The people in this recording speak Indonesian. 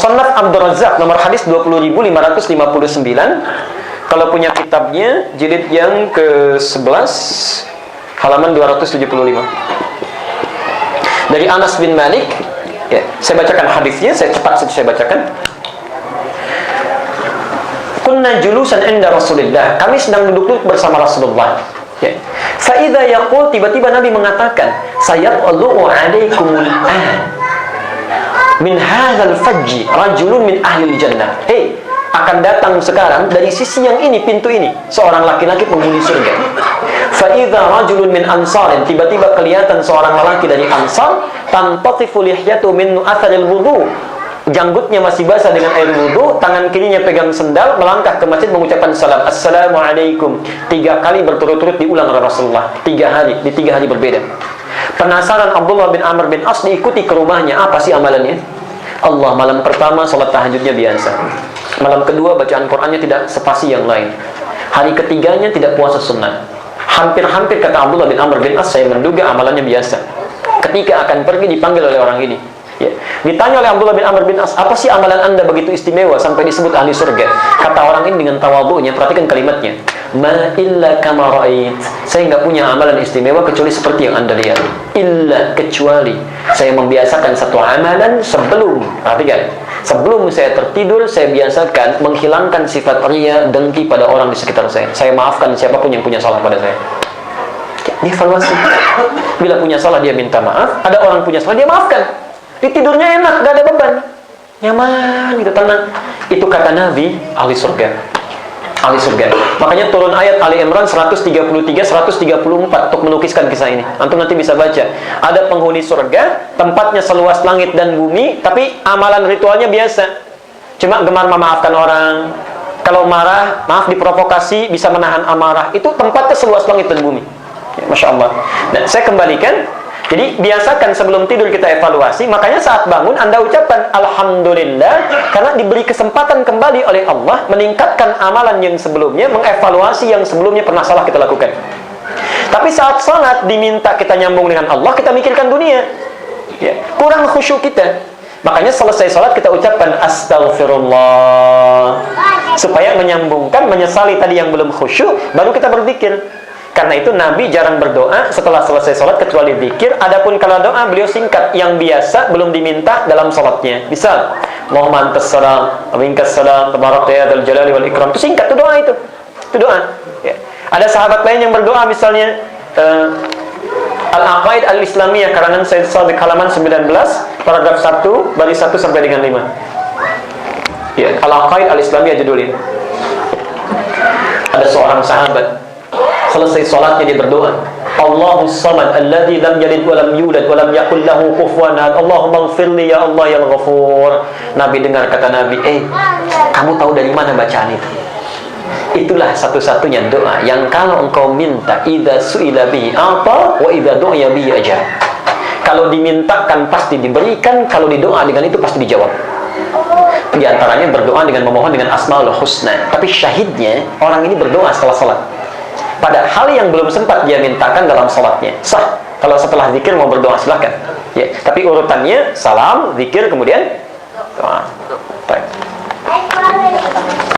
Musannaf Abdul Razzaq nomor hadis 20.559. Kalau punya kitabnya jilid yang ke-11 halaman 275. Dari Anas bin Malik, ya, saya bacakan hadisnya, saya bacakan. Kunna julusan inda Rasulillah. Kami sedang duduk bersama Rasulullah. Ya. Fa idza yaqul, tiba-tiba Nabi mengatakan, sayaqulu alaikumul an min hadzal fajji rajulun min ahli jannah. Hei, akan datang sekarang dari sisi yang ini, pintu ini, seorang laki-laki penghuni surga. Fa idza rajulun min ansar, tiba-tiba kelihatan seorang lelaki dari Ansar, tanqatifu lihyatu min atharil wudu. Janggutnya masih basah dengan air wudu, tangan kirinya pegang sendal, melangkah ke masjid mengucapkan salam, assalamualaikum. 3 kali berturut-turut diulang oleh Rasulullah. 3 hari, di 3 hari berbeda. Penasaran Abdullah bin Amr bin As, diikuti ke rumahnya. Apa sih amalannya? Allah, malam pertama salat tahajudnya biasa. Malam kedua bacaan Qur'annya tidak sepasi yang lain. Hari ketiganya tidak puasa sunnah. Hampir-hampir kata Abdullah bin Amr bin As, saya menduga amalannya biasa. Ketika akan pergi dipanggil oleh orang ini. Ya. Ditanya oleh Abdullah bin Amr bin As, apa sih amalan anda begitu istimewa sampai disebut ahli surga? Kata orang ini dengan tawadhu'nya, perhatikan kalimatnya, ma illa kama ra'ait. Saya nggak punya amalan istimewa kecuali seperti yang anda lihat. Illa, kecuali saya membiasakan satu amalan sebelum, perhatikan, sebelum saya tertidur, saya biasakan menghilangkan sifat riya, dengki pada orang di sekitar saya. Saya maafkan siapapun yang punya salah pada saya. Dia evaluasi. Bila punya salah dia minta maaf, ada orang punya salah dia maafkan. Di tidurnya enak, gak ada beban, nyaman gitu, tenang. Itu kata Nabi, ahli surga. Ahli surga. Makanya turun ayat Ali Imran 133, 134 untuk melukiskan kisah ini. Antum nanti bisa baca. Ada penghuni surga, tempatnya seluas langit dan bumi, tapi amalan ritualnya biasa. Cuma gemar memaafkan orang. Kalau marah, maaf diprovokasi, bisa menahan amarah. Itu tempatnya seluas langit dan bumi. Ya, Masya Allah. Nah, saya kembalikan. Jadi biasakan sebelum tidur kita evaluasi. Makanya saat bangun Anda ucapkan alhamdulillah, karena diberi kesempatan kembali oleh Allah meningkatkan amalan yang sebelumnya, mengevaluasi yang sebelumnya pernah salah kita lakukan. Tapi saat salat diminta kita nyambung dengan Allah, kita mikirkan dunia, ya, kurang khusyuk kita. Makanya selesai salat kita ucapkan astaghfirullah, supaya menyambungkan, menyesali tadi yang belum khusyuk, baru kita berzikir. Karena itu Nabi jarang berdoa setelah selesai sholat kecuali zikir. Adapun kalau doa beliau singkat, yang biasa belum diminta dalam sholatnya. Misal, Allahumma antas salam, minkas salam, tabarakta ya dzal jalali wal ikram. Itu singkat, itu doa itu. Itu doa. Ya. Ada sahabat lain yang berdoa misalnya Al-Aqaid Al-Islamiyah karangan Sayyid Sabiq halaman 19, paragraf 1, baris 1 sampai dengan 5. Ya, Al-Aqaid Al-Islamiyah judulnya. Ada seorang sahabat selesai sholatnya dia berdoa, Allahus samad alladzi lam yalid wa lam yulad wa lam yakul lahu kufuwan ahad. Allahumma ighfirli ya Allah ya Ghafur. Nabi dengar, kata Nabi, kamu tahu dari mana bacaan itu? Itulah satu-satunya doa yang kalau engkau minta, idza su'ila bihi ata wa idza du'iya bihi ajab. Kalau dimintakan pasti diberikan, kalau didoa dengan itu pasti dijawab. Di antaranya berdoa dengan memohon dengan asmaul husna. Tapi syahidnya orang ini berdoa setelah salat. Pada hal yang belum sempat dia mintakan dalam salatnya. Sah. Kalau setelah zikir mau berdoa silahkan. Ya. Tapi urutannya salam, zikir, kemudian doa. Baik.